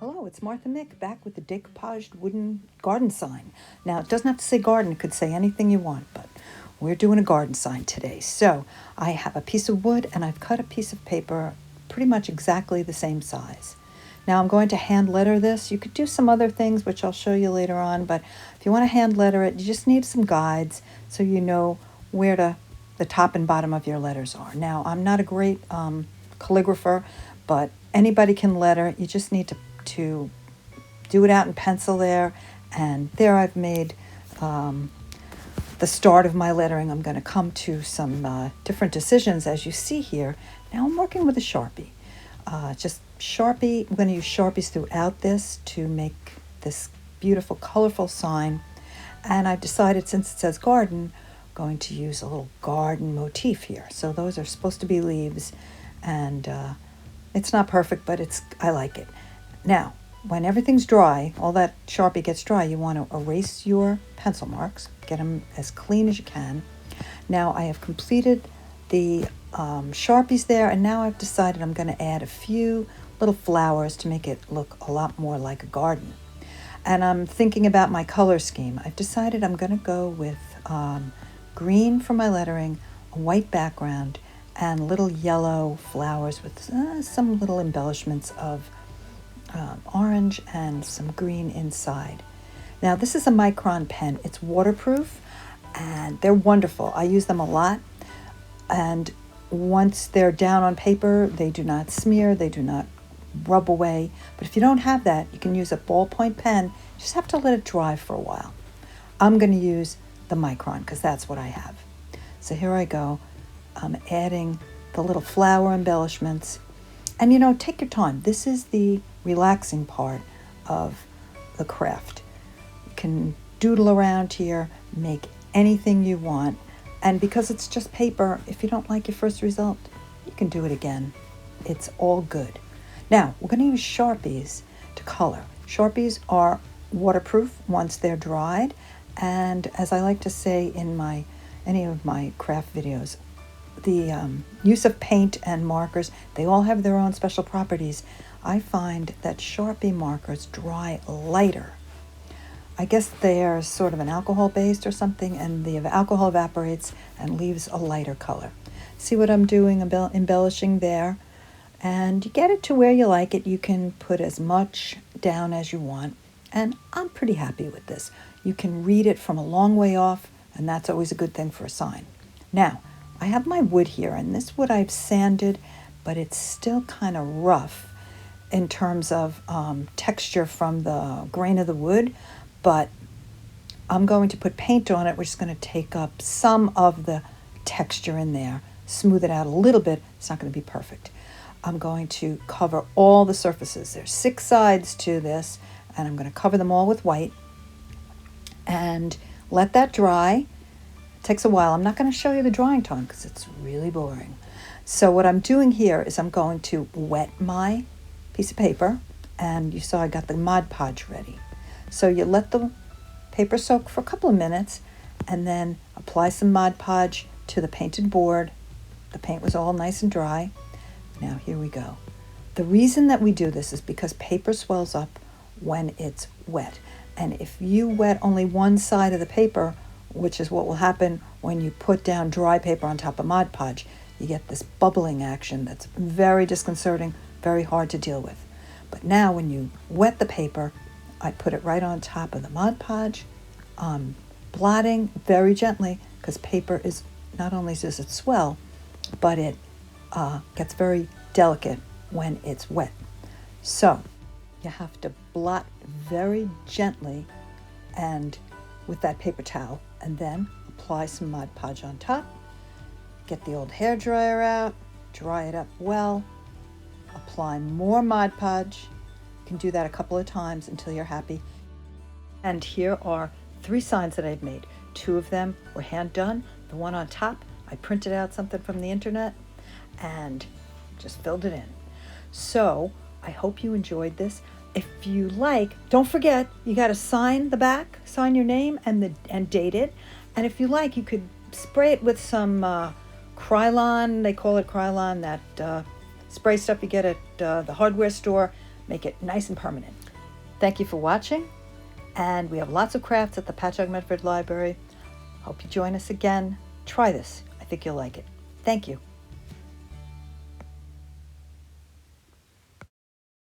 Hello, it's Martha Mick back with the decoupaged wooden garden sign. Now, it doesn't have to say garden, it could say anything you want, but we're doing a garden sign today. So, I have a piece of wood and I've cut a piece of paper pretty much exactly the same size. Now, I'm going to hand letter this. You could do some other things, which I'll show you later on, but if you want to hand letter it, you just need some guides so you know where the top and bottom of your letters are. Now, I'm not a great calligrapher, but anybody can letter. You just need to do it out in pencil there, and there I've made the start of my lettering. I'm going to come to some different decisions as you see here. Now I'm working with a Sharpie. Just Sharpie, I'm going to use Sharpies throughout this to make this beautiful colorful sign, and I've decided since it says garden, I'm going to use a little garden motif here. So those are supposed to be leaves, and it's not perfect, but I like it. Now, when everything's dry, all that Sharpie gets dry, you want to erase your pencil marks, get them as clean as you can. Now I have completed the Sharpies there, and now I've decided I'm going to add a few little flowers to make it look a lot more like a garden. And I'm thinking about my color scheme. I've decided I'm going to go with green for my lettering, a white background, and little yellow flowers with some little embellishments of orange and some green inside. Now this is a Micron pen. It's waterproof and they're wonderful. I use them a lot, and once they're down on paper, they do not smear, they do not rub away. But if you don't have that, you can use a ballpoint pen. You just have to let it dry for a while. I'm going to use the Micron because that's what I have. So here I go. I'm adding the little flower embellishments. And take your time. This is the relaxing part of the craft. You can doodle around here, make anything you want. And because it's just paper, if you don't like your first result, you can do it again. It's all good. Now, we're going to use Sharpies to color. Sharpies are waterproof once they're dried. And as I like to say in any of my craft videos, the use of paint and markers, they all have their own special properties. I find that Sharpie markers dry lighter. I guess they're sort of an alcohol based or something, and the alcohol evaporates and leaves a lighter color. See what I'm doing, embellishing there? And you get it to where you like it. You can put as much down as you want, and I'm pretty happy with this. You can read it from a long way off, and that's always a good thing for a sign. Now, I have my wood here, and this wood I've sanded, but it's still kind of rough in terms of texture from the grain of the wood, but I'm going to put paint on it, which is going to take up some of the texture in there, smooth it out a little bit. It's not going to be perfect. I'm going to cover all the surfaces. There's 6 sides to this, and I'm going to cover them all with white and let that dry. It takes a while. I'm not going to show you the drying time because it's really boring. So what I'm doing here is I'm going to wet my piece of paper, and you saw I got the Mod Podge ready. So you let the paper soak for a couple of minutes and then apply some Mod Podge to the painted board. The paint was all nice and dry. Now here we go. The reason that we do this is because paper swells up when it's wet. And if you wet only one side of the paper, which is what will happen when you put down dry paper on top of Mod Podge, you get this bubbling action that's very disconcerting, very hard to deal with. But now when you wet the paper, I put it right on top of the Mod Podge, blotting very gently, because paper is, not only does it swell, but it gets very delicate when it's wet. So you have to blot very gently and with that paper towel, and then apply some Mod Podge on top. Get the old hairdryer out, dry it up well, apply more Mod Podge. You can do that a couple of times until you're happy. And here are 3 signs that I've made. 2 of them were hand done. The one on top, I printed out something from the internet and just filled it in. So I hope you enjoyed this. If you like, don't forget, you got to sign the back, sign your name and date it. And if you like, you could spray it with some Krylon. They call it Krylon, that spray stuff you get at the hardware store. make it nice and permanent. Thank you for watching, and we have lots of crafts at the Patchogue Medford Library. Hope you join us again. Try this. I think you'll like it. Thank you.